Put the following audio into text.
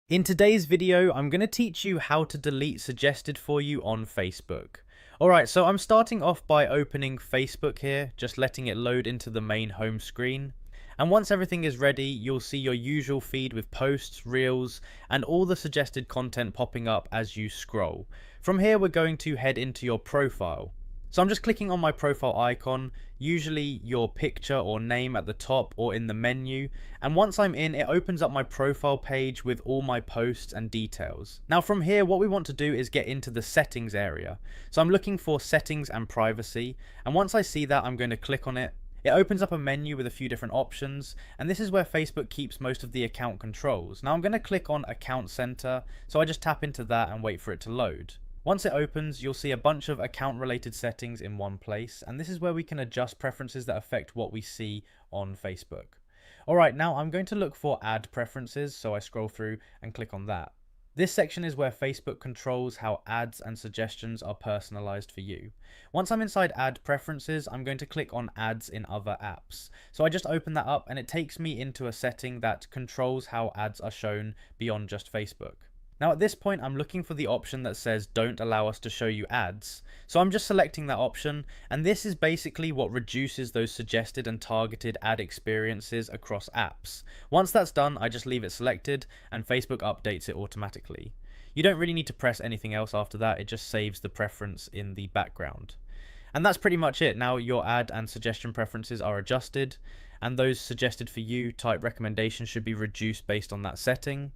In today's video, I'm going to teach you how to delete suggested for you on Facebook. Alright, so I'm starting off by opening Facebook here, just letting it load into the main home screen. And once everything is ready, you'll see your usual feed with posts, reels, and all the suggested content popping up as you scroll. From here, we're going to head into your profile. So I'm just clicking on my profile icon, usually your picture or name at the top or in the menu, and once I'm in, it opens up my profile page with all my posts and details. Now from here, what we want to do is get into the settings area. So I'm looking for settings and privacy, and once I see that, I'm going to click on it. It opens up a menu with a few different options, and this is where Facebook keeps most of the account controls. Now I'm going to click on Account Center, so I just tap into that and wait for it to load. Once it opens, you'll see a bunch of account related settings in one place, and this is where we can adjust preferences that affect what we see on Facebook. Alright, now I'm going to look for ad preferences, so I scroll through and click on that. This section is where Facebook controls how ads and suggestions are personalized for you. Once I'm inside ad preferences, I'm going to click on ads in other apps. So I just open that up and it takes me into a setting that controls how ads are shown beyond just Facebook. Now at this point, I'm looking for the option that says don't allow us to show you ads. So I'm just selecting that option, and this is basically what reduces those suggested and targeted ad experiences across apps. Once that's done, I just leave it selected and Facebook updates it automatically. You don't really need to press anything else after that, it just saves the preference in the background. And that's pretty much it. Now your ad and suggestion preferences are adjusted, and those suggested for you type recommendations should be reduced based on that setting.